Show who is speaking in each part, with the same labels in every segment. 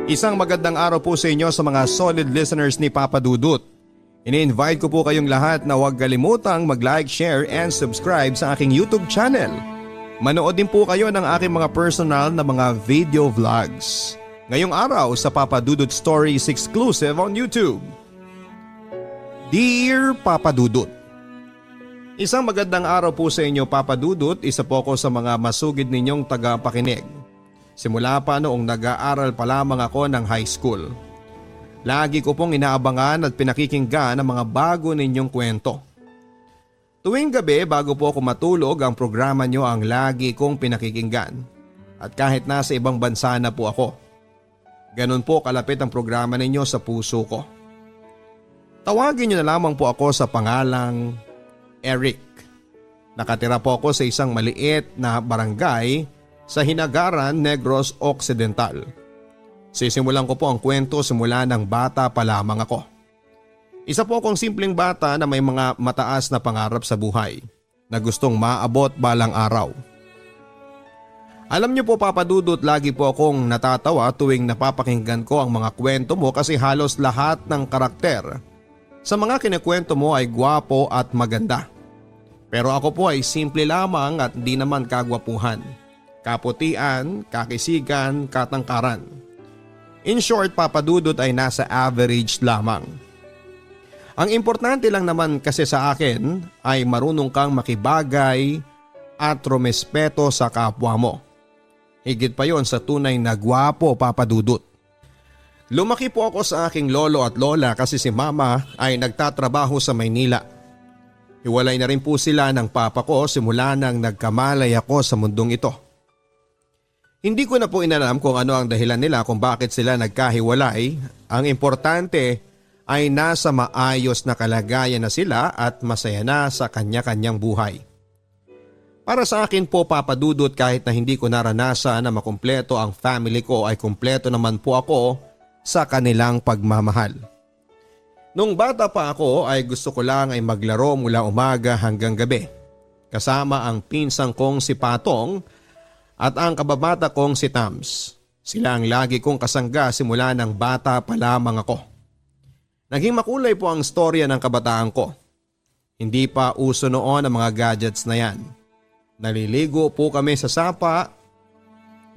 Speaker 1: Isang magandang araw po sa inyo sa mga solid listeners ni Papa Dudut. Ini-invite ko po kayong lahat na huwag kalimutang mag-like, share and subscribe sa aking YouTube channel. Manood din po kayo ng aking mga personal na mga video vlogs. Ngayong araw sa Papa Dudut Stories exclusive on YouTube. Dear Papa Dudut, isang magandang araw po sa inyo Papa Dudut, isa po ako sa mga masugid ninyong tagapakinig. Simula pa noong nag-aaral pa lamang ako ng high school. Lagi ko pong inaabangan at pinakikinggan ang mga bago ninyong kwento. Tuwing gabi bago po ako matulog ang programa nyo ang lagi kong pinakikinggan. At kahit nasa ibang bansa na po ako. Ganun po kalapit ang programa ninyo sa puso ko. Tawagin nyo na lamang po ako sa pangalang Eric. Nakatira po ako sa isang maliit na barangay sa Hinagaran, Negros Occidental. Sisimulan ko po ang kwento simula ng bata pa lamang ako. Isa po akong simpleng bata na may mga mataas na pangarap sa buhay na gustong maabot balang araw. Alam niyo po Papa Dudut, lagi po akong natatawa tuwing napapakinggan ko ang mga kwento mo kasi halos lahat ng karakter sa mga kinikwento mo ay gwapo at maganda. Pero ako po ay simple lamang at di naman kagwapuhan, kaputian, kakisigan, katangkaran. In short, Papa Dudut ay nasa average lamang. Ang importante lang naman kasi sa akin ay marunong kang makibagay at rumespeto sa kapwa mo. Higit pa yon sa tunay na gwapo, Papa Dudut. Lumaki po ako sa aking lolo at lola kasi si mama ay nagtatrabaho sa Maynila. Hiwalay na rin po sila ng papa ko simula nang nagkamalay ako sa mundong ito. Hindi ko na po inalam kung ano ang dahilan nila kung bakit sila nagkahiwalay. Ang importante ay nasa maayos na kalagayan na sila at masaya na sa kanya-kanyang buhay. Para sa akin po Papa Dudut, kahit na hindi ko naranasan na makumpleto ang family ko ay kumpleto naman po ako sa kanilang pagmamahal. Nung bata pa ako ay gusto ko lang ay maglaro mula umaga hanggang gabi. Kasama ang pinsang kong si Patong at ang kababata kong si Tams. Sila ang lagi kong kasangga simula ng bata pa lamang ako. Naging makulay po ang storya ng kabataan ko. Hindi pa uso noon ang mga gadgets na yan. Naliligo po kami sa sapa,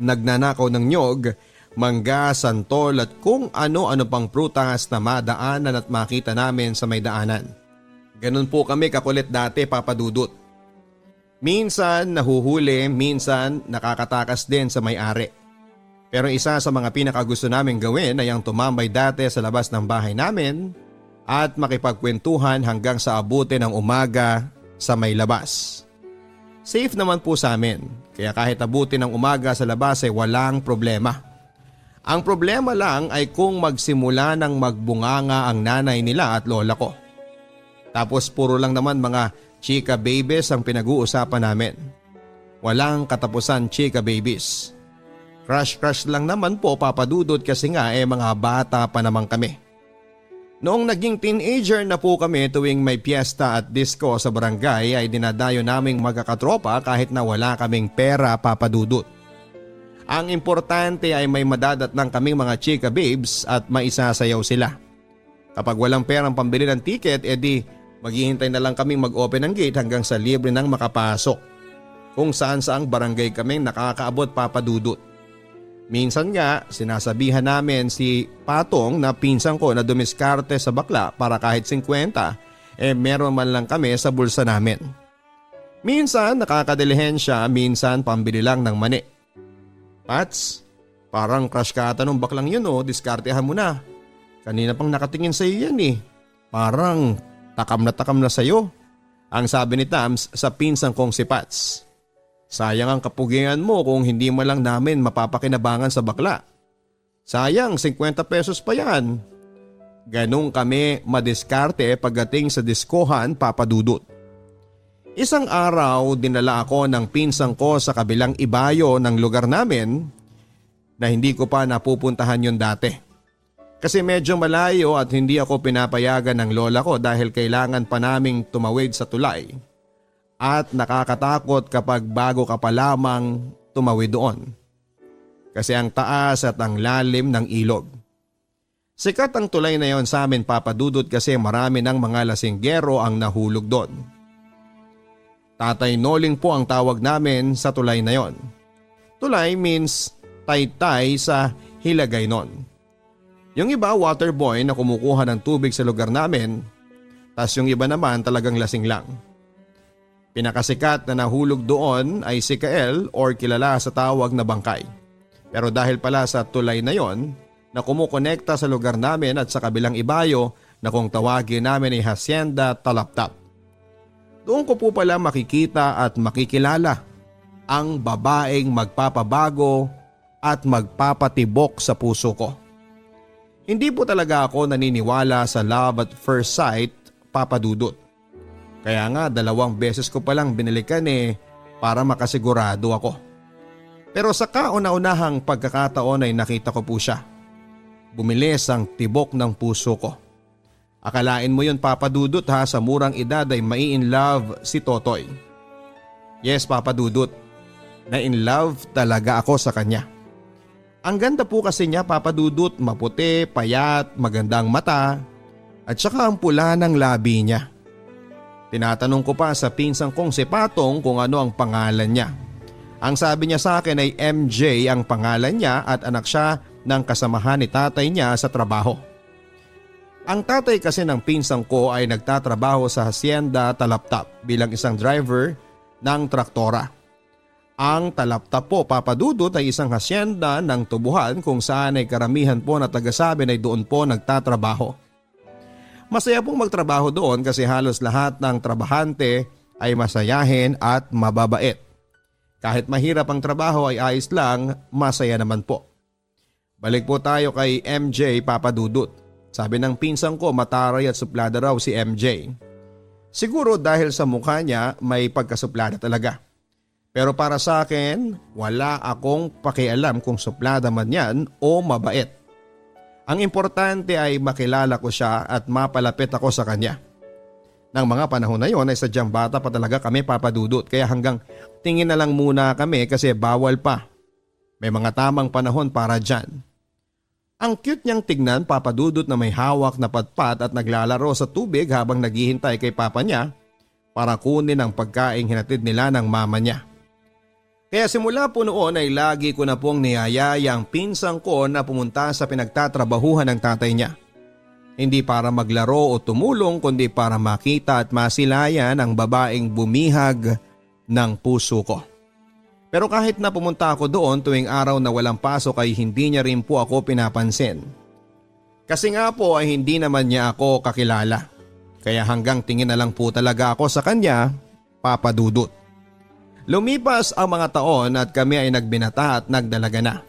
Speaker 1: nagnanakaw ng nyog, mangga, santol at kung ano-ano pang prutas na madaanan at makita namin sa may daanan. Ganun po kami kakulit dati Papa Dudut. Minsan nahuhuli, minsan nakakatakas din sa may-ari. Pero isa sa mga pinakagusto namin gawin ay ang tumambay dati sa labas ng bahay namin at makipagkwentuhan hanggang sa abutin ng umaga sa may labas. Safe naman po sa amin, kaya kahit abutin ng umaga sa labas ay walang problema. Ang problema lang ay kung magsimula ng magbunganga ang nanay nila at lola ko. Tapos puro lang naman mga chika babies ang pinag-uusapan namin. Walang katapusan chika babies. Crush lang naman po Papa Dudut kasi nga mga bata pa naman kami. Noong naging teenager na po kami tuwing may piyesta at disco sa barangay ay dinadayo naming magkakatropa kahit na wala kaming pera Papa Dudut. Ang importante ay may madadatnang kaming mga chika babes at maisasayaw sila. Kapag walang perang pambili ng ticket edi maghihintay na lang kaming mag-open ng gate hanggang sa libre nang makapasok. Kung saan saang barangay kaming nakakaabot Papa Dudut. Minsan nga sinasabihan namin si Patong na pinsan ko na dumiskarte sa bakla para kahit 50 meron man lang kami sa bulsa namin. Minsan nakakadilihensya, minsan pambili lang ng mani. Pats, parang crush ka ata nung baklang yun diskartehan mo na. Kanina pang nakatingin sa iyo yan Parang takam na sa'yo, ang sabi ni Tams sa pinsang kong si Pats. Sayang ang kapugian mo kung hindi mo lang namin mapapakinabangan sa bakla. Sayang 50 pesos pa yan. Ganong kami madiskarte pagdating sa diskohan Papa Dudut. Isang araw dinala ako ng pinsang ko sa kabilang ibayo ng lugar namin na hindi ko pa napupuntahan yun dati. Kasi medyo malayo at hindi ako pinapayagan ng lola ko dahil kailangan pa naming tumawid sa tulay. At nakakatakot kapag bago ka pa lamang tumawid doon. kasi ang taas at ang lalim ng ilog. Sikat ang tulay na yon sa amin Papa Dudut kasi marami ng mga lasinggero ang nahulog doon. Tatay Noling po ang tawag namin sa tulay na yon. Tulay means taytay sa Hiligaynon. Yung iba waterboy na kumukuha ng tubig sa lugar namin, tas yung iba naman talagang lasing lang. Pinakasikat na nahulog doon ay si Kael or kilala sa tawag na Bangkay. Pero dahil pala sa tulay na yon na kumukonekta sa lugar namin at sa kabilang ibayo na kung tawagin namin ay Hacienda Talaptap. Doon ko po pala makikita at makikilala ang babaeng magpapabago at magpapatibok sa puso ko. Hindi po talaga ako naniniwala sa love at first sight, Papa Dudut. Kaya nga 2 beses ko palang binalikan para makasigurado ako. Pero sa kauna-unahang pagkakataon ay nakita ko po siya. Bumilis ang tibok ng puso ko. Akalain mo yun Papa Dudut ha, sa murang edad ay mai-in love si Totoy. Yes Papa Dudut, na-in love talaga ako sa kanya. Ang ganda po kasi niya Papa Dudut, maputi, payat, magandang mata at saka ang pula ng labi niya. Tinatanong ko pa sa pinsang kong si Patong kung ano ang pangalan niya. Ang sabi niya sa akin ay MJ ang pangalan niya at anak siya ng kasamahan ni tatay niya sa trabaho. Ang tatay kasi ng pinsang ko ay nagtatrabaho sa Hacienda Talaptap bilang isang driver ng traktora. Ang Talaptap po Papa Dudut ay isang hacienda ng tubuhan kung saan ay karamihan po na taga-sabi ay doon po nagtatrabaho. Masaya pong magtrabaho doon kasi halos lahat ng trabahante ay masayahin at mababait. Kahit mahirap ang trabaho ay ayos lang, masaya naman po. Balik po tayo kay MJ Papa Dudut. Sabi ng pinsang ko mataray at suplada raw si MJ. Siguro dahil sa mukha niya may pagkasuplada talaga. Pero para sa akin, wala akong pakialam kung suplada man yan o mabait. Ang importante ay makilala ko siya at mapalapit ako sa kanya. Nang mga panahon na yon ay sadyang bata pa talaga kami Papa Dudut kaya hanggang tingin na lang muna kami kasi bawal pa. May mga tamang panahon para dyan. Ang cute niyang tignan Papa Dudut na may hawak na patpat at naglalaro sa tubig habang naghihintay kay papa niya para kunin ang pagkaing hinatid nila ng mama niya. Kaya simula po noon ay lagi ko na pong niyayaya ang pinsang ko na pumunta sa pinagtatrabahuhan ng tatay niya. Hindi para maglaro o tumulong kundi para makita at masilayan ang babaeng bumihag ng puso ko. Pero kahit na pumunta ako doon tuwing araw na walang pasok ay hindi niya rin po ako pinapansin. Kasi nga po ay hindi naman niya ako kakilala. Kaya hanggang tingin na lang po talaga ako sa kanya, Papa Dudut. Lumipas ang mga taon at kami ay nagbinata at nagdalaga na.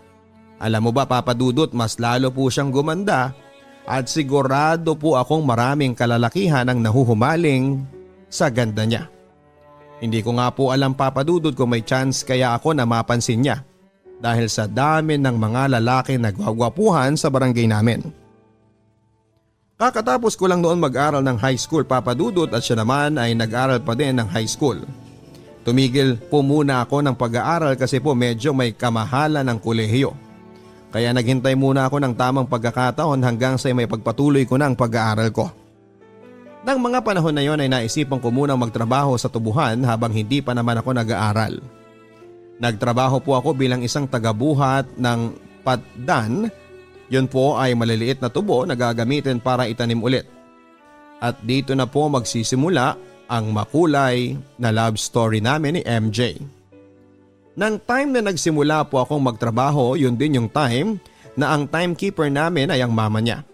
Speaker 1: Alam mo ba Papa Dudut, mas lalo po siyang gumanda at sigurado po akong maraming kalalakihan ang nahuhumaling sa ganda niya. Hindi ko nga po alam Papa Dudut kung may chance kaya ako na mapansin niya dahil sa dami ng mga lalaki nagwagwapuhan sa barangay namin. Kakatapos ko lang noon mag-aral ng high school Papa Dudut at siya naman ay nag-aral pa din ng high school. Tumigil po muna ako ng pag-aaral kasi po medyo may kamahalan ng kolehiyo. Kaya naghintay muna ako ng tamang pagkakataon hanggang sa may pagpatuloy ko ng pag-aaral ko. Nang mga panahon na yon ay naisipan ko munang magtrabaho sa tubuhan habang hindi pa naman ako nag-aaral. Nagtrabaho po ako bilang isang tagabuhat ng patdan. Yun po ay maliliit na tubo na gagamitin para itanim ulit. At dito na po magsisimula ang makulay na love story namin ni MJ. Nang time na nagsimula po akong magtrabaho, yun din yung time na ang timekeeper namin ay ang mama niya.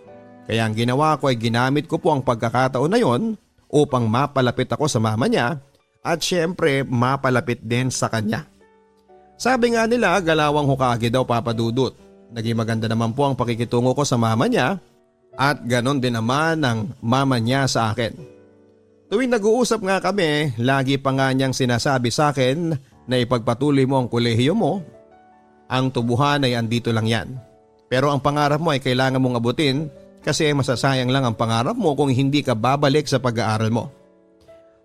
Speaker 1: Kaya ang ginawa ko ay ginamit ko po ang pagkakataon na yon upang mapalapit ako sa mama niya at syempre mapalapit din sa kanya. Sabi nga nila galawang hukage daw Papa Dudut. Naging maganda naman po ang pakikitungo ko sa mama niya at ganon din naman ang mama niya sa akin. Tuwing nag-uusap nga kami, lagi pa nga niyang sinasabi sa akin na ipagpatuloy mo ang kolehiyo mo. Ang tubuhan ay andito lang yan. Pero ang pangarap mo ay kailangan mong abutin kasi masasayang lang ang pangarap mo kung hindi ka babalik sa pag-aaral mo.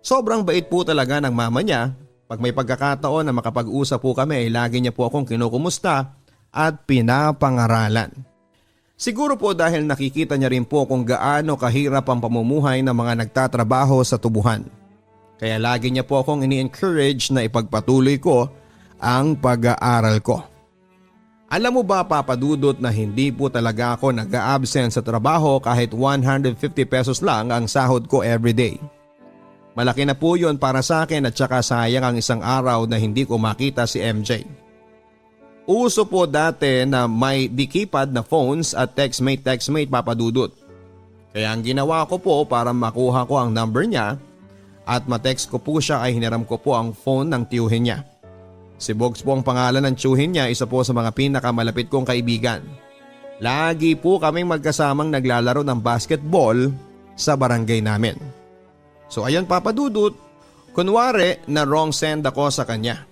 Speaker 1: Sobrang bait po talaga ng mama niya. Pag may pagkakataon na makapag-usap po kami ay lagi niya po akong kinukumusta at pinapangaralan. Siguro po dahil nakikita niya rin po kung gaano kahirap ang pamumuhay ng mga nagtatrabaho sa tubuhan. Kaya lagi niya po akong ini-encourage na ipagpatuloy ko ang pag-aaral ko. Alam mo ba Papa Dudut na hindi po talaga ako nag-a-absent sa trabaho kahit 150 pesos lang ang sahod ko everyday. Malaki na po yun para sa akin at saka sayang ang isang araw na hindi ko makita si MJ. Uso po dati na may di-keypad na phones at textmate Papa Dudut. Kaya ang ginawa ko po para makuha ko ang number niya at matext ko po siya ay hiniram ko po ang phone ng tiyuhin niya. Si Bogs po ang pangalan ng tiyuhin niya, isa po sa mga pinakamalapit kong kaibigan. Lagi po kaming magkasamang naglalaro ng basketball sa barangay namin. So ayun Papa Dudut, kunwari na wrong send ako sa kanya.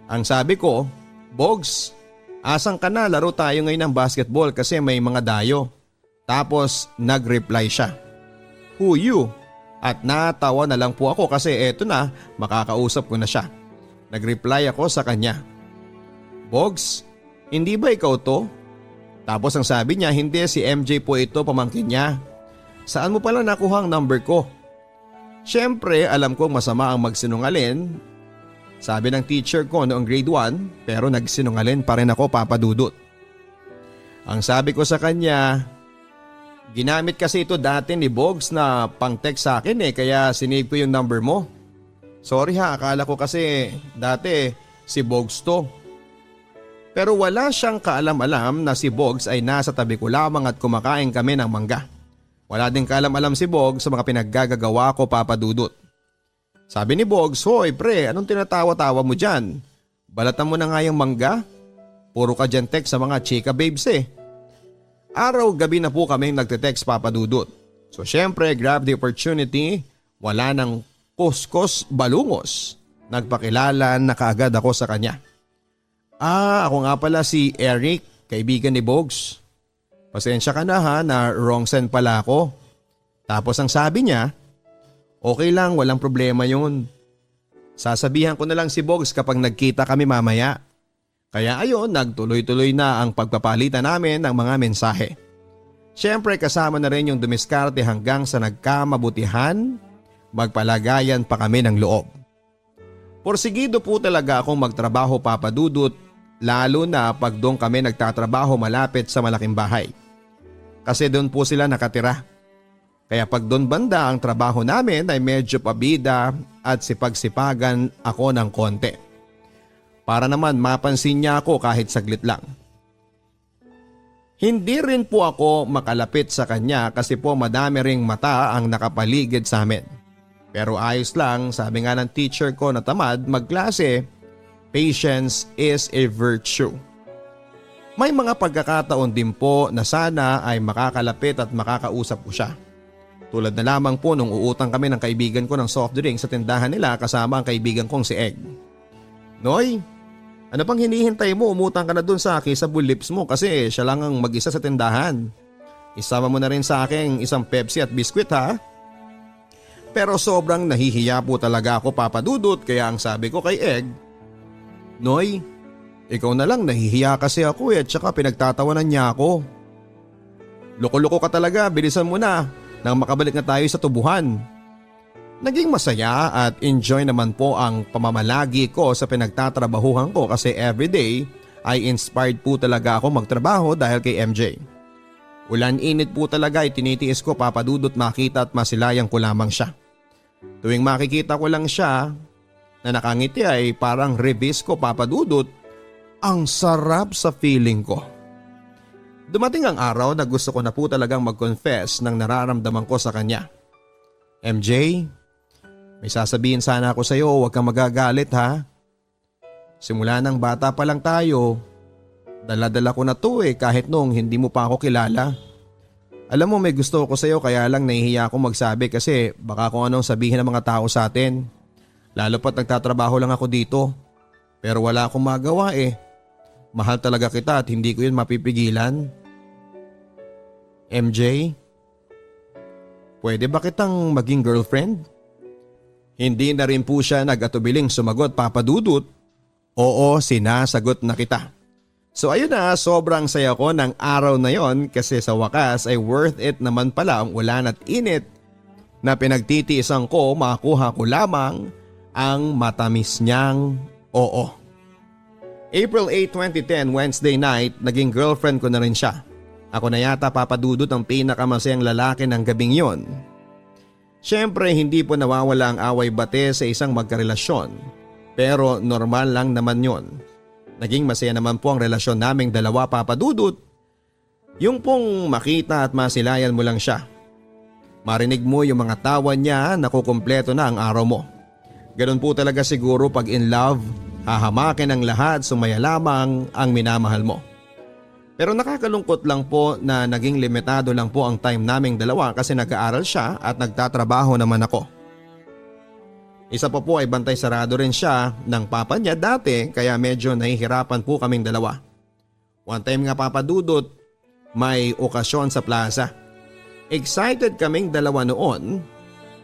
Speaker 1: Ang sabi ko, Bogs, asang ka na, laro tayo ngayon ng basketball kasi may mga dayo. Tapos nag-reply siya, "Who you?" At natawa na lang po ako kasi eto na, makakausap ko na siya. Nag-reply ako sa kanya, "Bogs, hindi ba ikaw to?" Tapos ang sabi niya, "Hindi, si MJ po ito, pamangkin niya. Saan mo pala nakuha ang number ko?" Siyempre alam kong masama ang magsinungalin. Sabi ng teacher ko noong grade 1 pero nagsinungalin pa rin ako Papa Dudut. Ang sabi ko sa kanya, "Ginamit kasi ito dati ni Bogs na pang-text sa akin kaya sinave ko yung number mo. Sorry ha, akala ko kasi dati si Bogs to." Pero wala siyang kaalam-alam na si Bogs ay nasa tabi ko lamang at kumakain kami ng mangga. Wala din kaalam-alam si Bogs sa mga pinaggagawa ko Papa Dudut. Sabi ni Bogs, "Hoy pre, anong tinatawa-tawa mo dyan? Balatan mo na nga yung mangga. Puro ka dyan text sa mga chika babes eh." Araw-gabi na po kaming nagte-text Papa Dudut. So syempre grab the opportunity, wala nang kuskus balungos. Nagpakilala na kaagad ako sa kanya. Ako nga pala si Eric, kaibigan ni Bogs. Pasensya ka na ha na wrong send pala ako." Tapos ang sabi niya, "Okay lang, walang problema yun. Sasabihan ko na lang si Bogs kapag nagkita kami mamaya." Kaya ayun, nagtuloy-tuloy na ang pagpapalitan namin ng mga mensahe. Siyempre kasama na rin yung dumiskarte hanggang sa nagkamabutihan, magpalagayan pa kami ng loob. Porsigido po talaga akong magtrabaho Papa Dudut, lalo na pag doon kami nagtatrabaho malapit sa malaking bahay. Kasi doon po sila nakatira. Kaya pag doon banda ang trabaho namin ay medyo pabida at sipag-sipagan ako ng konti. Para naman mapansin niya ako kahit saglit lang. Hindi rin po ako makalapit sa kanya kasi po madami ring mata ang nakapaligid sa amin. Pero ayos lang, sabi nga ng teacher ko na tamad magklase, patience is a virtue. May mga pagkakataon din po na sana ay makakalapit at makakausap ko siya. Tulad na lamang po nung uutang kami ng kaibigan ko ng soft drink sa tindahan nila kasama ang kaibigan kong si Egg. "Noy, ano pang hinihintay mo? Umutang ka na dun sa Kissable Lips mo kasi siya lang ang mag-isa sa tindahan. Isama mo na rin sa akin isang Pepsi at biskwit ha." Pero sobrang nahihiya po talaga ako Papa Dudut kaya ang sabi ko kay Egg, "Noy, ikaw na lang, nahihiya kasi ako at saka pinagtatawanan niya ako." "Loko-loko ka talaga, bilisan mo na nang makabalik na tayo sa tubuhan." Naging masaya at enjoy naman po ang pamamalagi ko sa pinagtatrabahuhan ko kasi everyday ay inspired po talaga ako magtrabaho dahil kay MJ. Ulan-init po talaga ay tinitiis ko Papa Dudut makita at masilayan ko lamang siya. Tuwing makikita ko lang siya na nakangiti ay parang release ko Papa Dudut, ang sarap sa feeling ko. Dumating ang araw na gusto ko na po talagang mag-confess ng nararamdaman ko sa kanya. "MJ, may sasabihin sana ako sa iyo, huwag kang magagalit ha. Simula ng bata pa lang tayo, dala-dala ko na to kahit noong hindi mo pa ako kilala. Alam mo may gusto ko sa iyo kaya lang nahihiya akong magsabi kasi baka kung anong sabihin ng mga tao sa atin. Lalo pat nagtatrabaho lang ako dito. Pero wala akong magawa Mahal talaga kita at hindi ko yun mapipigilan. MJ, pwede ba kitang maging girlfriend?" Hindi na rin po siya nag-atubiling sumagot Papa Dudut. "Oo, sinasagot na kita." So ayun na, sobrang saya ko ng araw na yon kasi sa wakas ay worth it naman pala ang ulan at init na pinagtitiisan ko, makuha ko lamang ang matamis niyang oo. April 8, 2010, Wednesday night, naging girlfriend ko na rin siya. Ako na yata papadudot ang pinakamasayang lalaki ng gabing yon. Siyempre hindi po nawawala ang away bate sa isang magkarelasyon, pero normal lang naman yon. Naging masaya naman po ang relasyon naming dalawa, papadudot. Yung pong makita at masilayan mo lang siya. Marinig mo yung mga tawa niya, nakukumpleto na ang araw mo. Ganun po talaga siguro pag in love, hahamakin ang lahat, sumaya lamang ang minamahal mo. Pero nakakalungkot lang po na naging limitado lang po ang time naming dalawa kasi nag-aaral siya at nagtatrabaho naman ako. Isa pa po ay bantay sarado rin siya ng papa niya dati kaya medyo nahihirapan po kaming dalawa. One time nga papadudot, may okasyon sa plaza. Excited kaming dalawa noon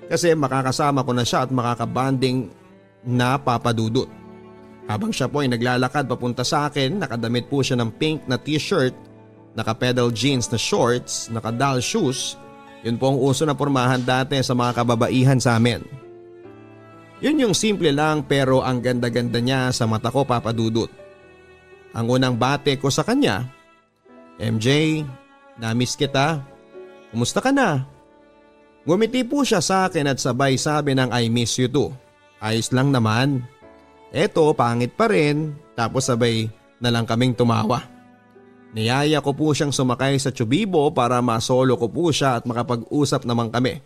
Speaker 1: kasi makakasama ko na siya at makakabanding na papadudot. Habang siya po ay naglalakad papunta sa akin, nakadamit po siya ng pink na t-shirt, naka-pedal jeans na shorts, naka-doll shoes. Yun po ang uso na pormahan dati sa mga kababaihan sa amin. Yun yung simple lang pero ang ganda-ganda niya sa mata ko, papadudot. Ang unang bate ko sa kanya, MJ, na-miss kita. Kumusta ka na? Ngumiti po siya sa akin at sabay sabi ng I miss you too. Ayos lang naman. Eto, pangit pa rin. Tapos sabay na lang kaming tumawa. Niyaya ko po siyang sumakay sa tsubibo para masolo ko po siya at makapag-usap naman kami.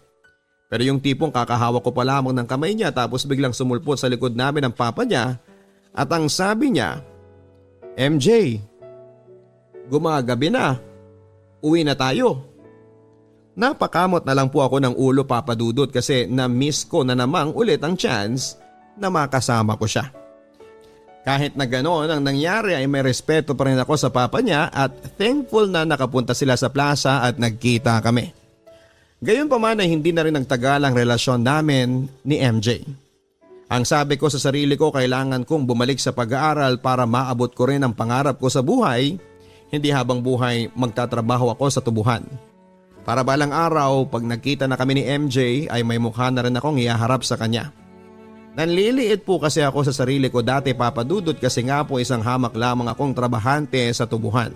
Speaker 1: Pero yung tipong kakahawak ko pa lamang ng kamay niya tapos biglang sumulpot sa likod namin ang papa niya at ang sabi niya, MJ, gumagabi na. Uwi na tayo. Napakamot na lang po ako ng ulo, papadudot, kasi na-miss ko na namang ulit ang chance na makasama ko siya. Kahit na ganoon ang nangyari ay may respeto pa rin ako sa papa niya at thankful na nakapunta sila sa plaza at nagkita kami. Gayon pa man ay hindi na rin nagtagal ang relasyon namin ni MJ. Ang sabi ko sa sarili ko, kailangan kong bumalik sa pag-aaral para maabot ko rin ang pangarap ko sa buhay, hindi habang buhay magtatrabaho ako sa tubuhan. Para balang araw pag nagkita na kami ni MJ ay may mukha na rin akong ihaharap sa kanya. Nanliliit po kasi ako sa sarili ko dati, papadudot, kasi nga po isang hamak lamang akong trabahante sa tubuhan.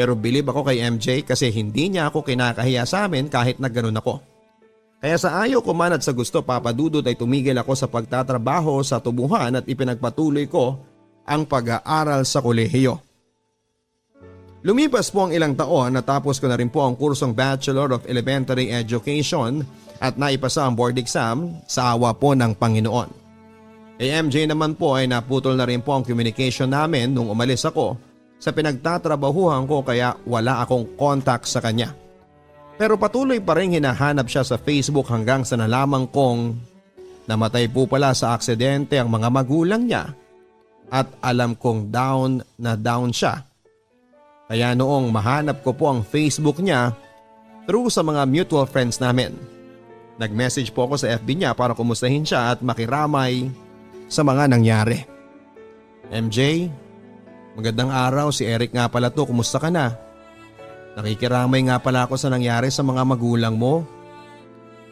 Speaker 1: Pero bilib ako kay MJ kasi hindi niya ako kinakahiya sa amin kahit na ganun ako. Kaya sa ayaw ko man at sa gusto, papadudot, ay tumigil ako sa pagtatrabaho sa tubuhan at ipinagpatuloy ko ang pag-aaral sa kolehiyo. Lumipas po ang ilang taon, natapos ko na rin po ang kursong Bachelor of Elementary Education at naipasa ang board exam sa awa po ng Panginoon. Kay MJ naman po ay naputol na rin po ang communication namin nung umalis ako sa pinagtatrabahuhan ko kaya wala akong contact sa kanya. Pero patuloy pa rin hinahanap siya sa Facebook hanggang sa nalaman kong namatay po pala sa aksidente ang mga magulang niya at alam kong down na down siya. Kaya noong mahanap ko po ang Facebook niya through sa mga mutual friends namin, nag-message po ako sa FB niya para kumustahin siya at makiramay sa mga nangyari. MJ, magandang araw, si Eric nga pala to, kumusta ka na? Nakikiramay nga pala ako sa nangyari sa mga magulang mo.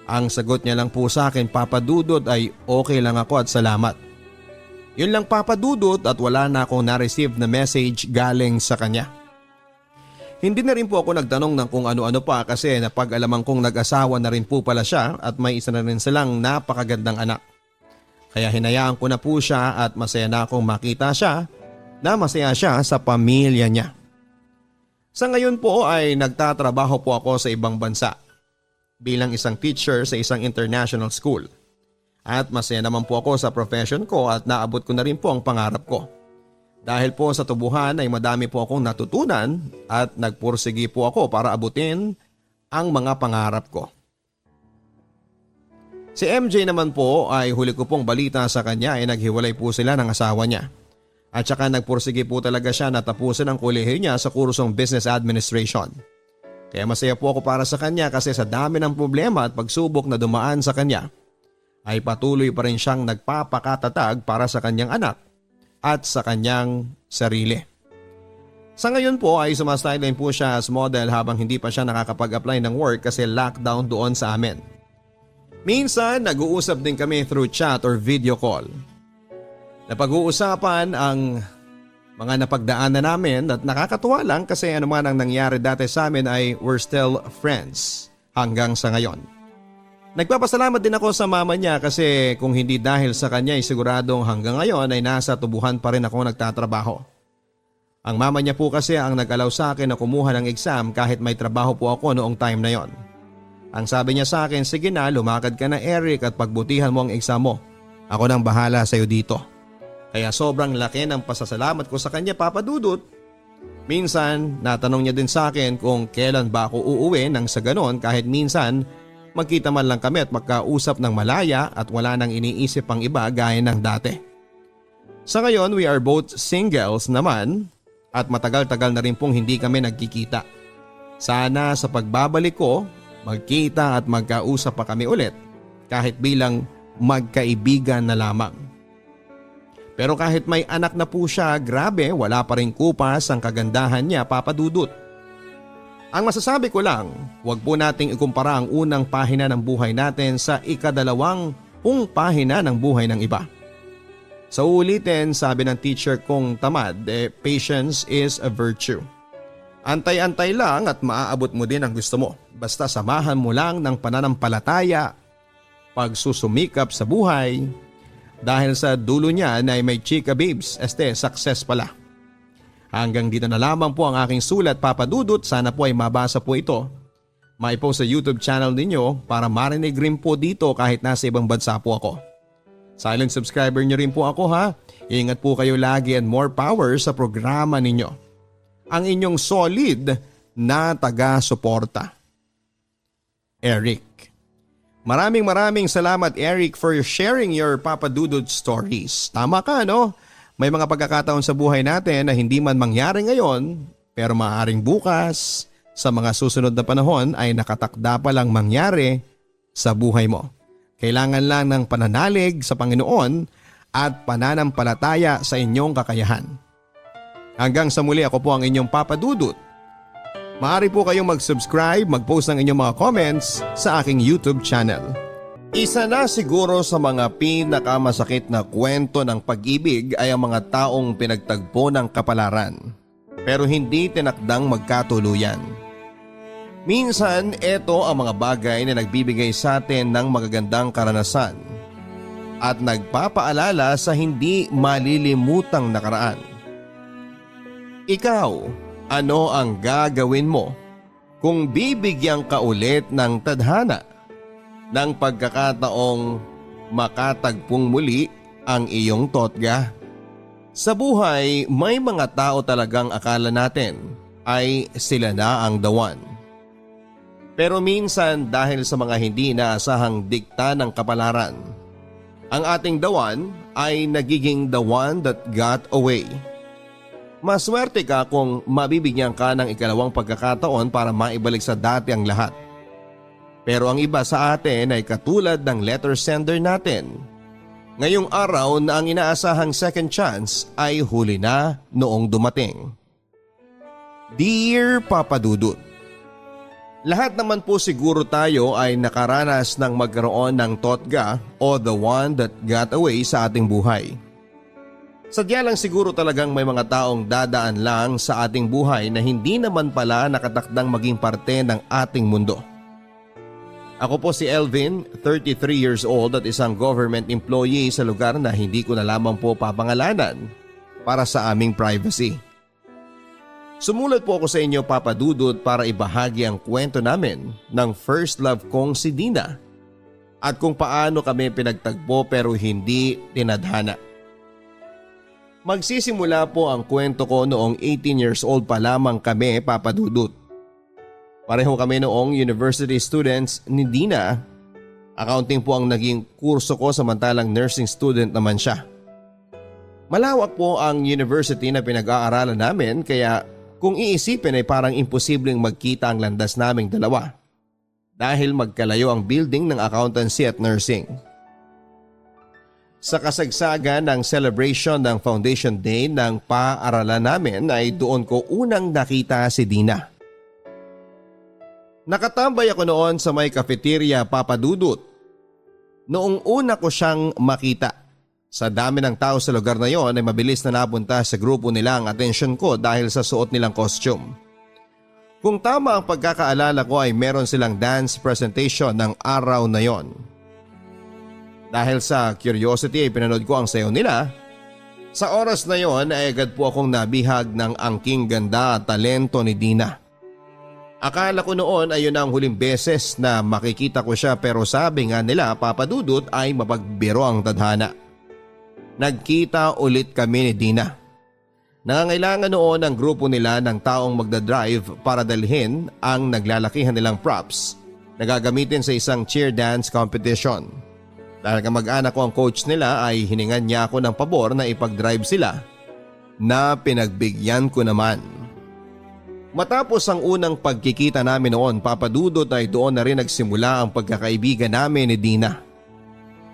Speaker 1: Ang sagot niya lang po sa akin, papadudot, ay okay lang ako at salamat. Yun lang, papadudot, at wala na akong na-receive na message galing sa kanya. Hindi na rin po ako nagtanong ng kung ano-ano pa kasi napag-alaman kong nag-asawa na rin po pala siya at may isa na rin silang napakagandang anak. Kaya hinayaan ko na po siya at masaya na akong makita siya na masaya siya sa pamilya niya. Sa ngayon po ay nagtatrabaho po ako sa ibang bansa bilang isang teacher sa isang international school. At masaya naman po ako sa profession ko at naabot ko na rin po ang pangarap ko. Dahil po sa tubuhan ay madami po akong natutunan at nagpursigi po ako para abutin ang mga pangarap ko. Si MJ naman po ay huli ko pong balita sa kanya ay naghiwalay po sila ng asawa niya. At saka nagpursige po talaga siya na tapusin ang kolehiyo niya sa kursong Business Administration. Kaya masaya po ako para sa kanya kasi sa dami ng problema at pagsubok na dumaan sa kanya, ay patuloy pa rin siyang nagpapakatatag para sa kanyang anak at sa kanyang sarili. Sa ngayon po ay sumasideline po siya as model habang hindi pa siya nakakapag-apply ng work kasi lockdown doon sa amin. Minsan nag-uusap din kami through chat or video call. Napag-uusapan ang mga napagdaanan namin at nakakatuwa lang kasi ano man ang nangyari dati sa amin ay we're still friends hanggang sa ngayon. Nagpapasalamat din ako sa mama niya kasi kung hindi dahil sa kanya ay siguradong hanggang ngayon ay nasa tubuhan pa rin ako nagtatrabaho. Ang mama niya po kasi ang nag-allow sa akin na kumuha ng exam kahit may trabaho po ako noong time na yon. Ang sabi niya sa akin, sige na lumakad ka na Eric at pagbutihan mo ang exam mo. Ako nang bahala sa iyo dito. Kaya sobrang laki ng pasasalamat ko sa kanya Papa Dudut. Minsan natanong niya din sa akin kung kailan ba ako uuwi nang sa ganon kahit minsan magkita man lang kami at magkausap ng malaya at wala nang iniisip pang iba gaya ng dati. Sa ngayon we are both singles naman. At matagal-tagal na rin pong hindi kami nagkikita. Sana sa pagbabalik ko, magkita at magkausap pa kami ulit kahit bilang magkaibigan na lamang. Pero kahit may anak na po siya, grabe wala pa rin kupas ang kagandahan niya Papa Dudut. Ang masasabi ko lang, huwag po nating ikumpara ang unang pahina ng buhay natin sa ikadalawang pahina ng buhay ng iba. Sa ulitin, sabi ng teacher kong tamad, patience is a virtue. Antay-antay lang at maaabot mo din ang gusto mo. Basta samahan mo lang ng pananampalataya, pagsusumikap sa buhay. Dahil sa dulo niya na may chika babes, success pala. Hanggang dito na lamang po ang aking sulat Papa Dudut. Sana po ay mabasa po ito. Maipost sa YouTube channel ninyo para marinig rin po dito kahit nasa ibang bansa po ako. Silent subscriber nyo rin po ako ha. Ingat po kayo lagi and more power sa programa ninyo. Ang inyong solid na taga-suporta. Eric. Maraming salamat Eric for sharing your Papa Dudut stories. Tama ka no? May mga pagkakataon sa buhay natin na hindi man mangyari ngayon pero maaaring bukas sa mga susunod na panahon ay nakatakda pa lang mangyari sa buhay mo. Kailangan lang ng pananalig sa Panginoon at pananampalataya sa inyong kakayahan. Hanggang sa muli ako po ang inyong Papa Dudut. Maaari po kayong mag-subscribe, mag-post ng inyong mga comments sa aking YouTube channel. Isa na siguro sa mga pinakamasakit na kwento ng pag-ibig ay ang mga taong pinagtagpo ng kapalaran pero hindi tinakdang magkatuluyan. Minsan, ito ang mga bagay na nagbibigay sa atin ng magagandang karanasan at nagpapaalala sa hindi malilimutang nakaraan. Ikaw, ano ang gagawin mo kung bibigyan ka ulit ng tadhana ng pagkakataong makatagpong muli ang iyong totga? Sa buhay, may mga tao talagang akala natin ay sila na ang the one. Pero minsan dahil sa mga hindi inaasahang dikta ng kapalaran, ang ating the one ay nagiging the one that got away. Maswerte ka kung mabibigyan ka ng ikalawang pagkakataon para maibalik sa dati ang lahat. Pero ang iba sa atin ay katulad ng letter sender natin. Ngayong araw na ang inaasahang second chance ay huli na noong dumating. Dear Papa Dudut, lahat naman po siguro tayo ay nakaranas ng magkaroon ng totga o the one that got away sa ating buhay. Sadya lang siguro talagang may mga taong dadaan lang sa ating buhay na hindi naman pala nakatakdang maging parte ng ating mundo. Ako po si Elvin, 33 years old at isang government employee sa lugar na hindi ko na lamang po papangalanan para sa aming privacy. Sumulat po ako sa inyo Papa Dudut para ibahagi ang kwento namin ng first love kong si Dina at kung paano kami pinagtagpo pero hindi tinadhana. Magsisimula po ang kwento ko noong 18 years old pa lamang kami Papa Dudut. Pareho kami noong university students ni Dina. Accounting po ang naging kurso ko samantalang nursing student naman siya. Malawak po ang university na pinag-aaralan namin kaya kung iisipin ay parang imposibleng magkita ang landas naming dalawa dahil magkalayo ang building ng accountancy at nursing. Sa kasagsagan ng celebration ng Foundation Day ng paaralan namin ay doon ko unang nakita si Dina. Nakatambay ako noon sa may cafeteria, Papa Dudut. Noong una ko siyang makita, sa dami ng tao sa lugar na yon ay mabilis na napunta sa grupo nila ang atensyon ko dahil sa suot nilang costume. Kung tama ang pagkakaalala ko ay meron silang dance presentation ng araw na yon. Dahil sa curiosity ay pinanood ko ang sayaw nila. Sa oras na yon ay agad po akong nabihag ng angking ganda at talento ni Dina. Akala ko noon ay yun ang huling beses na makikita ko siya pero sabi nga nila Papa Dudut ay mapagbiro ang tadhana. Nagkita ulit kami ni Dina. Nangangailangan noon ang grupo nila ng taong magdadrive para dalhin ang naglalakihan nilang props na gagamitin sa isang cheer dance competition. Dahil kamag-anak ko ang coach nila ay hiningan niya ako ng pabor na ipag-drive sila na pinagbigyan ko naman. Matapos ang unang pagkikita namin noon, Papa Dudut, ay doon na rin nagsimula ang pagkakaibigan namin ni Dina.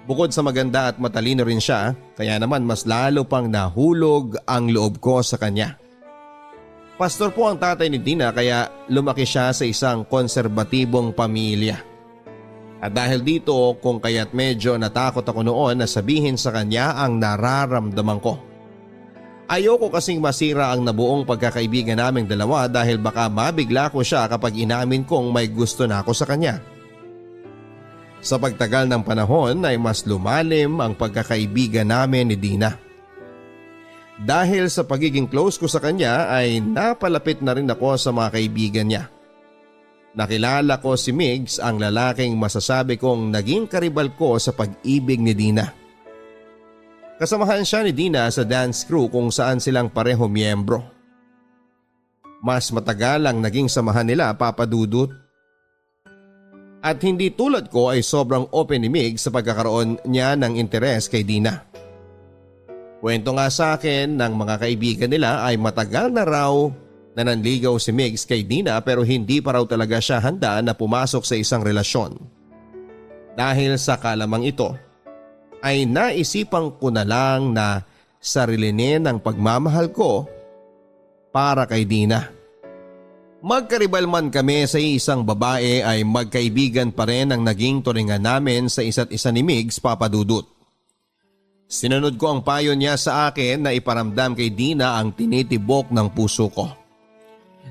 Speaker 1: Bukod sa maganda at matalino rin siya, kaya naman mas lalo pang nahulog ang loob ko sa kanya. Pastor po ang tatay ni Dina kaya lumaki siya sa isang konserbatibong pamilya. At dahil dito kung kaya't medyo natakot ako noon na sabihin sa kanya ang nararamdaman ko. Ayoko kasing masira ang nabuong pagkakaibigan naming dalawa dahil baka mabigla ko siya kapag inamin kong may gusto na ako sa kanya. Sa pagtagal ng panahon ay mas lumalim ang pagkakaibigan namin ni Dina. Dahil sa pagiging close ko sa kanya ay napalapit na rin ako sa mga kaibigan niya. Nakilala ko si Migs, ang lalaking masasabi kong naging karibal ko sa pag-ibig ni Dina. Kasamahan siya ni Dina sa dance crew kung saan silang pareho miyembro. Mas matagal ang naging samahan nila, Papa Dudut. At hindi tulad ko ay sobrang open ni Migs sa pagkakaroon niya ng interes kay Dina. Kwento nga sa akin ng mga kaibigan nila ay matagal na raw na nanligaw si Migs kay Dina pero hindi pa raw talaga siya handa na pumasok sa isang relasyon. Dahil sa kalamang ito ay naisipan ko na lang na sarilinin ang pagmamahal ko para kay Dina. Magkaribal man kami sa isang babae ay magkaibigan pa rin ang naging turingan namin sa isa't isa ni Migs, Papa Dudut. Sinunod ko ang payo niya sa akin na iparamdam kay Dina ang tinitibok ng puso ko.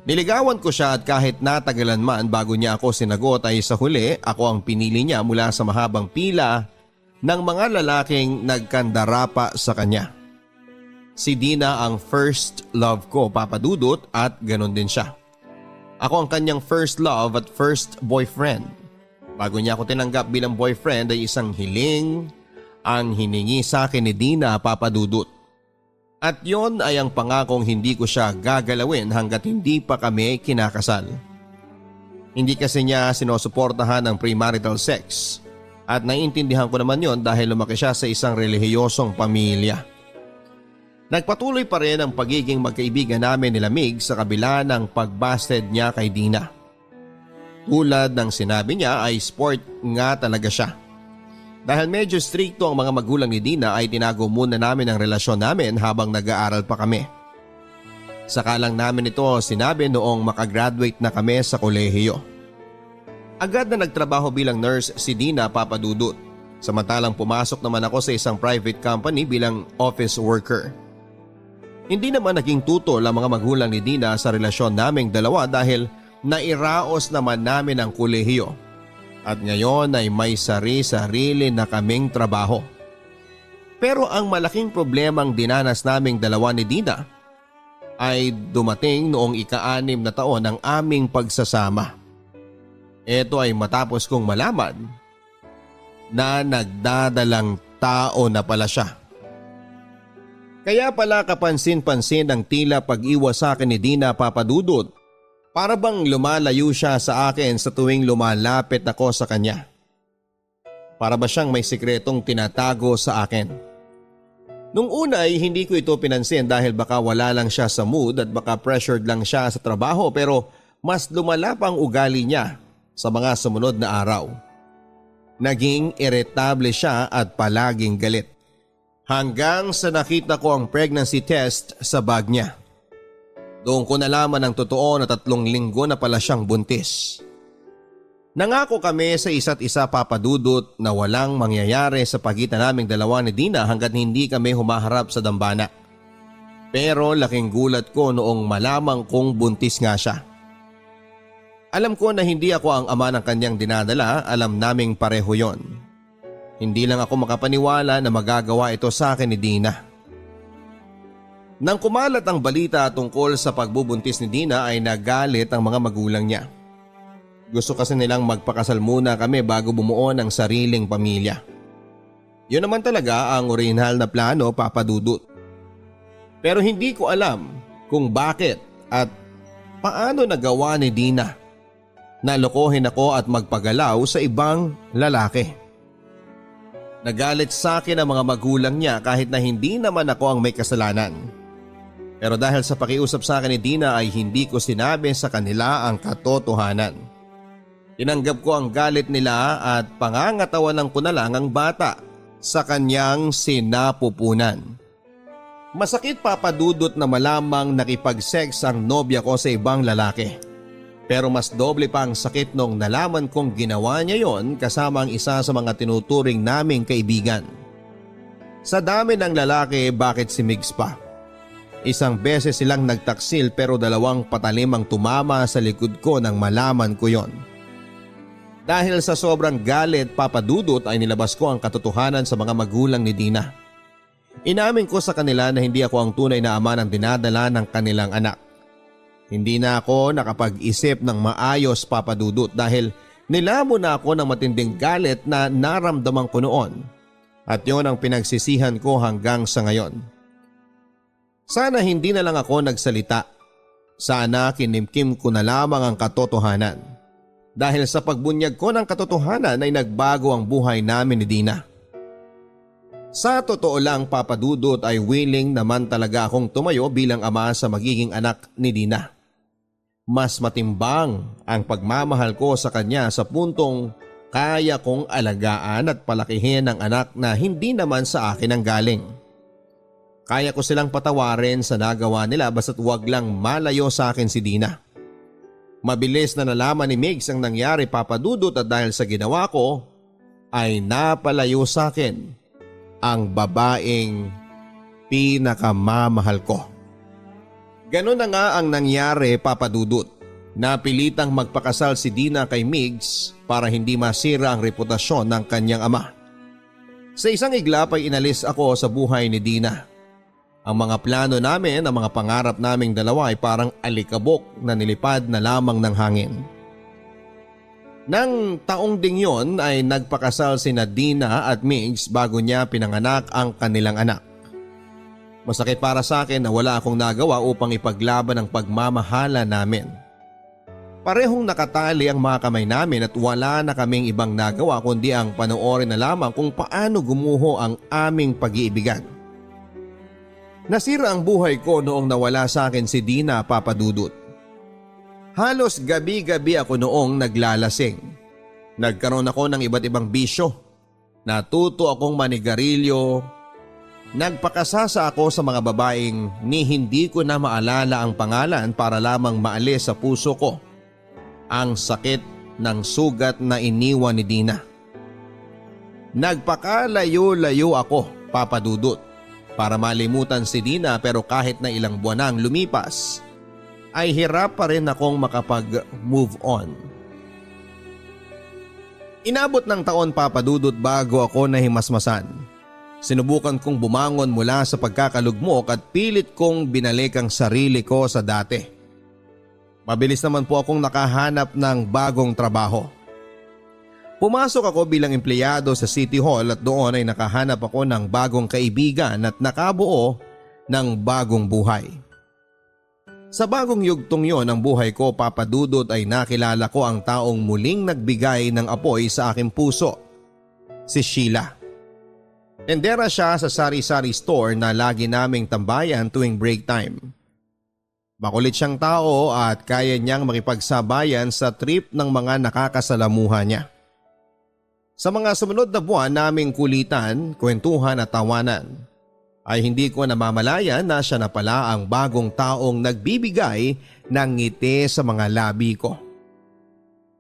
Speaker 1: Niligawan ko siya at kahit natagalan man bago niya ako sinagot ay sa huli ako ang pinili niya mula sa mahabang pila ng mga lalaking nagkandarapa sa kanya. Si Dina ang first love ko, Papa Dudut, at ganon din siya. Ako ang kanyang first love at first boyfriend. Bago niya ako tinanggap bilang boyfriend ay isang hiling ang hiningi sa akin ni Dina, Papa Dudut. At yon ay ang pangakong hindi ko siya gagalawin hanggat hindi pa kami kinakasal. Hindi kasi niya sinusuportahan ang premarital sex at naiintindihan ko naman yon dahil lumaki siya sa isang relihiyosong pamilya. Nagpatuloy pa rin ang pagiging magkaibigan namin nila Mig sa kabila ng pagbasted niya kay Dina. Tulad ng sinabi niya ay sport nga talaga siya. Dahil medyo strikto ang mga magulang ni Dina ay tinago muna namin ang relasyon namin habang nag-aaral pa kami. Saka lang namin ito sinabi noong makagraduate na kami sa kolehiyo. Agad na nagtrabaho bilang nurse si Dina, Papa Dudut. Samantalang pumasok naman ako sa isang private company bilang office worker. Hindi naman naging tutol ang mga magulang ni Dina sa relasyon naming dalawa dahil nairaos naman namin ang kolehiyo. At ngayon ay may sari-sarili na kaming trabaho. Pero ang malaking problemang dinanas naming dalawa ni Dina ay dumating noong ika-6 na taon ng aming pagsasama. Ito ay matapos kong malaman na nagdadalang tao na pala siya. Kaya pala kapansin-pansin ang tila pag-iwas sa akin ni Dina, Papa Dudut. Para bang lumalayo siya sa akin sa tuwing lumalapit ako sa kanya. Para ba siyang may sikretong tinatago sa akin. Nung una ay hindi ko ito pinansin dahil baka wala lang siya sa mood at baka pressured lang siya sa trabaho pero mas lumala pa ang ugali niya sa mga sumunod na araw. Naging irritable siya at palaging galit. Hanggang sa nakita ko ang pregnancy test sa bag niya. Doon ko nalaman ang totoo na 3 linggo na pala siyang buntis. Nangako kami sa isa't isa, Papa Dudut, na walang mangyayari sa pagitan naming dalawa ni Dina hanggat hindi kami humaharap sa dambana. Pero laking gulat ko noong malamang kong buntis nga siya. Alam ko na hindi ako ang ama ng kanyang dinadala, alam naming pareho yon. Hindi lang ako makapaniwala na magagawa ito sa akin ni Dina. Nang kumalat ang balita tungkol sa pagbubuntis ni Dina ay nagalit ang mga magulang niya. Gusto kasi nilang magpakasal muna kami bago bumuo ng sariling pamilya. Yun naman talaga ang orihinal na plano, Papa Dudut. Pero hindi ko alam kung bakit at paano nagawa ni Dina na lokohin ako at magpagalaw sa ibang lalaki. Nagalit sa akin ang mga magulang niya kahit na hindi naman ako ang may kasalanan. Pero dahil sa pakiusap sa akin ni Dina ay hindi ko sinabi sa kanila ang katotohanan. Tinanggap ko ang galit nila at pangangatawanan ko na lang ang bata sa kanyang sinapupunan. Masakit, Papa Dudut, na malamang nakipag-sex ang nobya ko sa ibang lalaki. Pero mas doble pa ang sakit nung nalaman kong ginawa niya yon kasama ang isa sa mga tinuturing naming kaibigan. Sa dami ng lalaki, bakit si Migs pa? Isang beses silang nagtaksil pero 2 patalim ang tumama sa likod ko nang malaman ko yon. Dahil sa sobrang galit, Papa Dudut, ay nilabas ko ang katotohanan sa mga magulang ni Dina. Inamin ko sa kanila na hindi ako ang tunay na ama ng dinadala ng kanilang anak. Hindi na ako nakapag-isip ng maayos, Papa Dudut, dahil nilamon na ako ng matinding galit na naramdaman ko noon. At yon ang pinagsisihan ko hanggang sa ngayon. Sana hindi na lang ako nagsalita. Sana kinimkim ko na lamang ang katotohanan. Dahil sa pagbunyag ko ng katotohanan ay nagbago ang buhay namin ni Dina. Sa totoo lang, Papa Dudut, ay willing naman talaga akong tumayo bilang ama sa magiging anak ni Dina. Mas matimbang ang pagmamahal ko sa kanya sa puntong kaya kong alagaan at palakihin ang anak na hindi naman sa akin ang galing. Kaya ko silang patawarin sa nagawa nila basta't wag lang malayo sa akin si Dina. Mabilis na nalaman ni Migs ang nangyari, Papa Dudut, at dahil sa ginawa ko ay napalayo sa akin ang babaeng pinakamamahal ko. Ganon na nga ang nangyari, Papa Dudut. Napilitang magpakasal si Dina kay Migs para hindi masira ang reputasyon ng kanyang ama. Sa isang iglap ay inalis ako sa buhay ni Dina. Ang mga plano namin, ang mga pangarap naming dalawa ay parang alikabok na nilipad na lamang ng hangin. Nang taong ding yon ay nagpakasal sina Dina at Migs bago niya pinanganak ang kanilang anak. Masakit para sa akin na wala akong nagawa upang ipaglaban ang pagmamahala namin. Parehong nakatali ang mga kamay namin at wala na kaming ibang nagawa kundi ang panoorin na lamang kung paano gumuho ang aming pag-iibigan. Nasira ang buhay ko noong nawala sa akin si Dina, Papa Dudut. Halos gabi-gabi ako noong naglalasing. Nagkaroon ako ng iba't ibang bisyo. Natuto akong manigarilyo. Nagpakasasa ako sa mga babaeng ni hindi ko na maalala ang pangalan para lamang maalis sa puso ko ang sakit ng sugat na iniwan ni Dina. Nagpakalayo-layo ako, Papa Dudut, para malimutan si Dina, pero kahit na ilang buwan nang lumipas ay hirap pa rin akong makapag-move on. Inabot ng taon, Papa Dudut, bago ako nahimasmasan. Sinubukan kong bumangon mula sa pagkakalugmok at pilit kong binalik ang sarili ko sa dati. Mabilis naman po akong nakahanap ng bagong trabaho. Pumasok ako bilang empleyado sa City Hall at doon ay nakahanap ako ng bagong kaibigan at nakabuo ng bagong buhay. Sa bagong yugtong yon ng buhay ko, Papa Dudut, ay nakilala ko ang taong muling nagbigay ng apoy sa aking puso, si Sheila. Tendera siya sa sari-sari store na lagi naming tambayan tuwing break time. Makulit siyang tao at kaya niyang makipagsabayan sa trip ng mga nakakasalamuha niya. Sa mga sumunod na buwan naming kulitan, kwentuhan at tawanan ay hindi ko namamalayan na siya na pala ang bagong taong nagbibigay ng ngiti sa mga labi ko.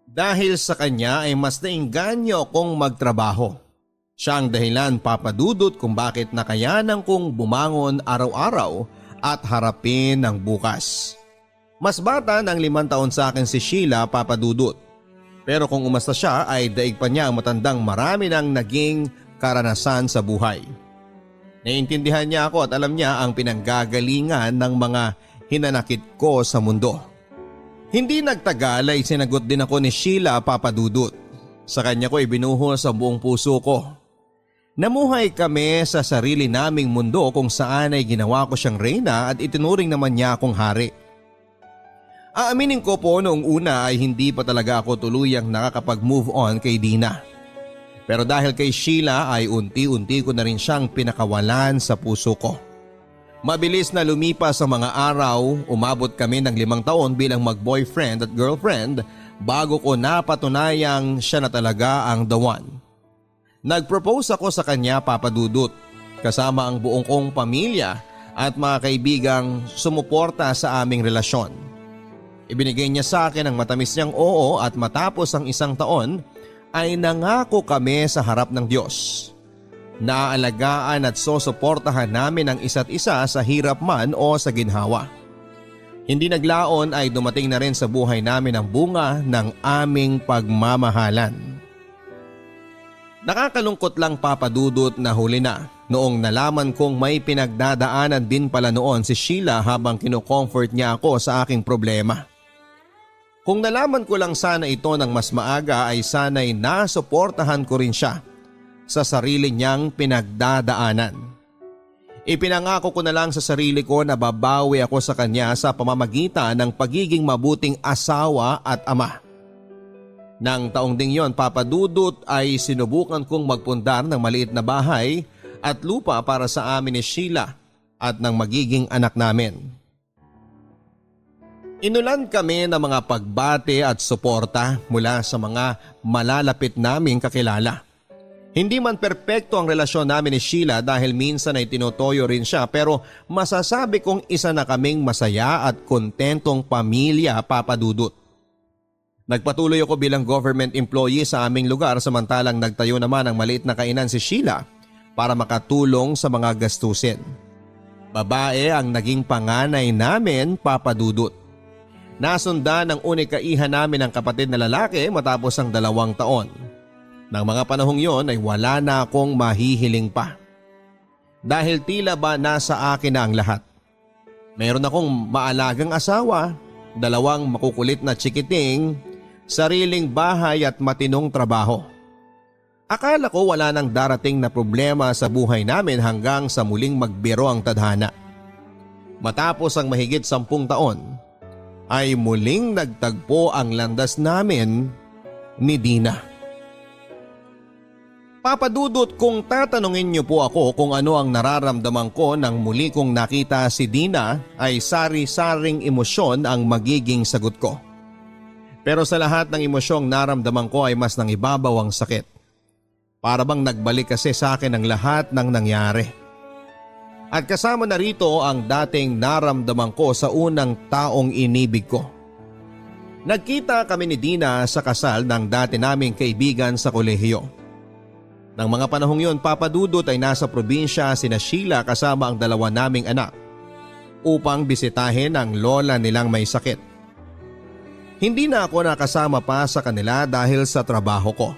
Speaker 1: Dahil sa kanya ay mas nainganyo kong magtrabaho. Siya ang dahilan, Papa Dudut, kung bakit nakayanan kong bumangon araw-araw at harapin ang bukas. Mas bata ng 5 taon sa akin si Sheila, Papa Dudut. Pero kung umasta siya ay daig pa niya ang matandang marami ng naging karanasan sa buhay. Naiintindihan niya ako at alam niya ang pinanggagalingan ng mga hinanakit ko sa mundo. Hindi nagtagal ay sinagot din ako ni Sheila, Papa Dudut. Sa kanya ko ibinuhos ang buong puso ko. Namuhay kami sa sarili naming mundo kung saan ay ginawa ko siyang reyna at itinuring naman niya akong hari. Aaminin ko po noong una ay hindi pa talaga ako tuluyang nakakapag-move on kay Dina. Pero dahil kay Sheila ay unti-unti ko na rin siyang pinakawalan sa puso ko. Mabilis na lumipas ang mga araw, umabot kami ng 5 taon bilang mag-boyfriend at girlfriend bago ko napatunayang siya na talaga ang the one. Nag-propose ako sa kanya, Papa Dudut, kasama ang buong kong pamilya at mga kaibigang sumuporta sa aming relasyon. Ibinigay niya sa akin ang matamis niyang oo at matapos ang 1 taon ay nangako kami sa harap ng Diyos. Naaalagaan at susuportahan namin ang isa't isa sa hirap man o sa ginhawa. Hindi naglaon ay dumating na rin sa buhay namin ang bunga ng aming pagmamahalan. Nakakalungkot lang, Papa Dudut, na huli na noong nalaman kong may pinagdadaanan din pala noon si Sheila habang kino-comfort niya ako sa aking problema. Kung nalaman ko lang sana ito ng mas maaga ay sana'y nasuportahan ko rin siya sa sarili niyang pinagdadaanan. Ipinangako ko na lang sa sarili ko na babawi ako sa kanya sa pamamagitan ng pagiging mabuting asawa at ama. Nang taong ding yon, Papa Dudut, ay sinubukan kong magpundar ng maliit na bahay at lupa para sa amin ni Sheila at ng magiging anak namin. Inulan kami ng mga pagbate at suporta mula sa mga malalapit naming kakilala. Hindi man perpekto ang relasyon namin ni Sheila dahil minsan ay tinutoyo rin siya, pero masasabi kong isa na kaming masaya at kontentong pamilya, Papa Dudut. Nagpatuloy ako bilang government employee sa aming lugar samantalang nagtayo naman ang maliit na kainan si Sheila para makatulong sa mga gastusin. Babae ang naging panganay namin, Papa Dudut. Nasundan ng unikaihan namin ang kapatid na lalaki matapos ang 2 taon. Nang mga panahong yon ay wala na akong mahihiling pa. Dahil tila ba nasa akin na ang lahat. Mayroon akong maalagang asawa, 2 makukulit na chikiting, sariling bahay at matinong trabaho. Akala ko wala nang darating na problema sa buhay namin hanggang sa muling magbiro ang tadhana. Matapos ang mahigit 10 taon, ay muling nagtagpo ang landas namin ni Dina. Papa Dudut, kung tatanungin niyo po ako kung ano ang nararamdaman ko nang muli kong nakita si Dina, ay sari-saring emosyon ang magiging sagot ko. Pero sa lahat ng emosyong naramdaman ko ay mas nangibabaw ang sakit. Para bang nagbalik kasi sa akin ang lahat ng nangyari. At kasama na rito ang dating naramdaman ko sa unang taong inibig ko. Nagkita kami ni Dina sa kasal ng dati naming kaibigan sa kolehiyo. Nang mga panahong yon, Papa Dudut, ay nasa probinsya sina Sheila kasama ang 2 naming anak upang bisitahin ang lola nilang may sakit. Hindi na ako nakasama pa sa kanila dahil sa trabaho ko.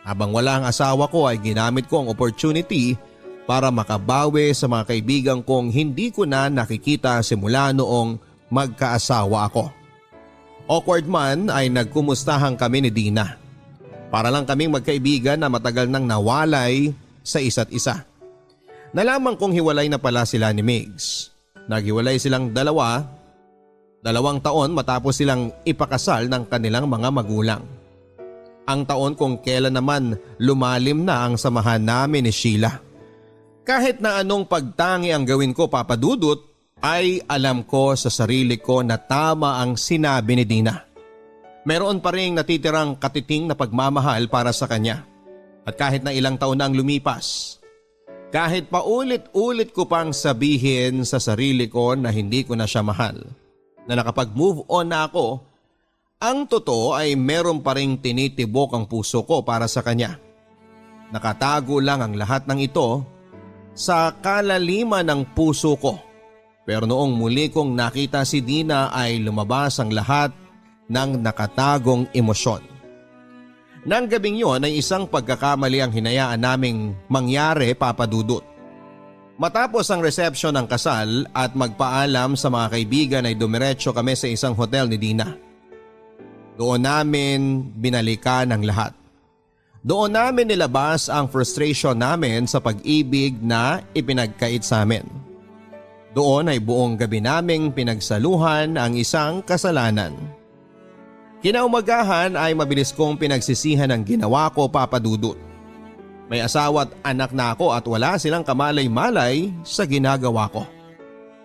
Speaker 1: Habang wala ang asawa ko ay ginamit ko ang opportunity para makabawi sa mga kaibigan kong hindi ko na nakikita simula noong magkaasawa ako. Awkward man ay nagkumustahan kami ni Dina. Para lang kaming magkaibigan na matagal nang nawalay sa isa't isa. Nalaman kong hiwalay na pala sila ni Migs. Naghiwalay silang 2 taon matapos silang ipakasal ng kanilang mga magulang. Ang taon kung kailan naman lumalim na ang samahan namin ni Sheila. Kahit na anong pagtangi ang gawin ko, Papa Dudut, ay alam ko sa sarili ko na tama ang sinabi ni Dina. Meron pa rin natitirang katiting na pagmamahal para sa kanya. At kahit na ilang taon na ang lumipas, Kahit paulit-ulit ko pang sabihin sa sarili ko na hindi ko na siya mahal, na nakapag-move on na ako, ang totoo ay meron pa ring tinitibok ang puso ko para sa kanya. Nakatago lang ang lahat ng ito sa kalaliman ng puso ko. Pero noong muli kong nakita si Dina ay lumabas ang lahat ng nakatagong emosyon. Nang gabing yon ay isang pagkakamali ang hinayaan naming mangyari, Papa Dudut. Matapos ang resepsyon ng kasal at magpaalam sa mga kaibigan ay dumiretso kami sa isang hotel ni Dina. Doon namin binalikan ang lahat. Doon namin nilabas ang frustration namin sa pag-ibig na ipinagkait sa amin. Doon ay buong gabi naming pinagsaluhan ang isang kasalanan. Kinaumagahan ay mabilis kong pinagsisihan ang ginawa ko, Papa Dudut. May asawa at anak na ako at wala silang kamalay-malay sa ginagawa ko.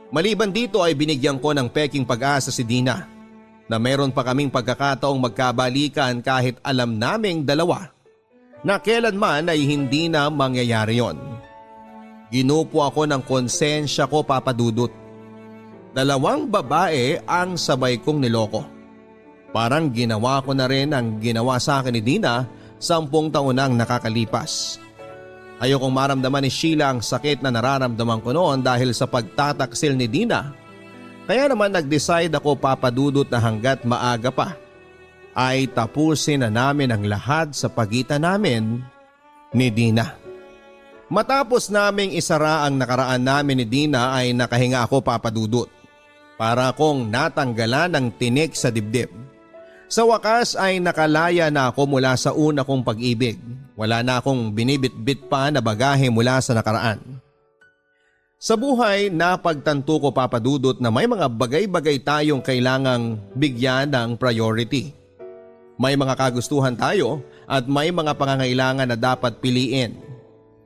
Speaker 1: Maliban dito ay binigyan ko ng peking pag-asa si Dina na meron pa kaming pagkakataong magkabalikan kahit alam naming dalawa na kailanman ay hindi na mangyayari yon. Ginupo ako ng konsensya ko, Papa Dudut. 2 babae ang sabay kong niloko. Parang ginawa ko na rin ang ginawa sa akin ni Dina 10 taon nang nakakalipas. Ayokong maramdaman ni Sheila ang sakit na nararamdaman ko noon dahil sa pagtataksil ni Dina. Kaya naman nag-decide ako, Papa Dudut, na hanggat maaga pa ay tapusin na namin ang lahat sa pagitan namin ni Dina. Matapos naming isara ang nakaraan namin ni Dina ay nakahinga ako, Papa Dudut. Para akong natanggalan ng tinik sa dibdib. Sa wakas ay nakalaya na ako mula sa una kong pag-ibig. Wala na akong binibitbit pa na bagahe mula sa nakaraan. Sa buhay, napagtanto ko, Papa Dudut, na may mga bagay-bagay tayong kailangang bigyan ng priority. May mga kagustuhan tayo at may mga pangangailangan na dapat piliin.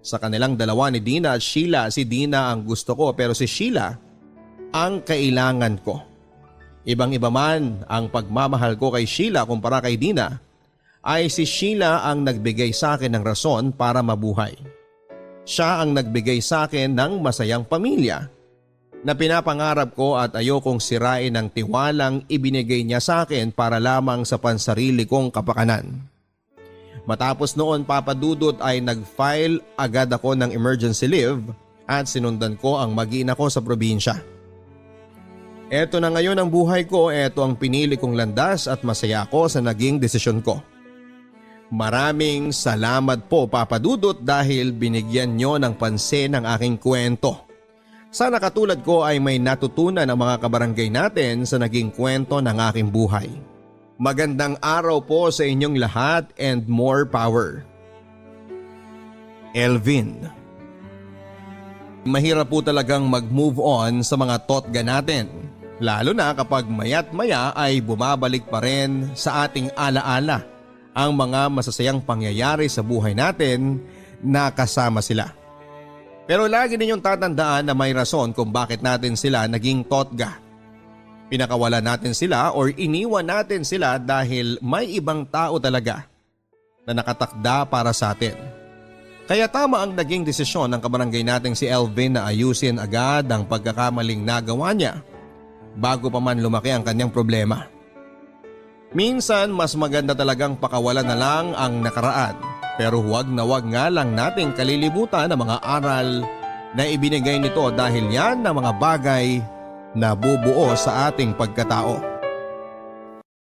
Speaker 1: Sa kanilang dalawa ni Dina at Sheila, si Dina ang gusto ko pero si Sheila ang kailangan ko. Ibang-iba man ang pagmamahal ko kay Sheila kumpara kay Dina, ay si Sheila ang nagbigay sa akin ng rason para mabuhay. Siya ang nagbigay sa akin ng masayang pamilya na pinapangarap ko at ayokong sirain ang tiwalang ibinigay niya sa akin para lamang sa pansarili kong kapakanan. Matapos noon, Papa Dudut, ay nag-file agad ako ng emergency leave at sinundan ko ang mag-ina ko sa probinsya. Eto na ngayon ang buhay ko, eto ang pinili kong landas at masaya ako sa naging desisyon ko. Maraming salamat po, Papa Dudut, dahil binigyan nyo ng pansin ang aking kwento. Sana katulad ko ay may natutunan ang mga kabarangay natin sa naging kwento ng aking buhay. Magandang araw po sa inyong lahat and more power. Elvin. Mahirap po talagang mag-move on sa mga totga natin. Lalo na kapag maya't maya ay bumabalik pa rin sa ating alaala ang mga masasayang pangyayari sa buhay natin na kasama sila. Pero lagi ninyong tatandaan na may rason kung bakit natin sila naging totga. Pinakawalan natin sila or iniwan natin sila dahil may ibang tao talaga na nakatakda para sa atin. Kaya tama ang naging desisyon ng kabarangay nating si Elvin na ayusin agad ang pagkakamaling nagawa niya bago pa man lumaki ang kanyang problema. Minsan mas maganda talagang pakawalan na lang ang nakaraan, pero huwag na huwag nga lang nating kalilimutan ang mga aral na ibinigay nito dahil yan ang mga bagay na bubuo sa ating pagkatao.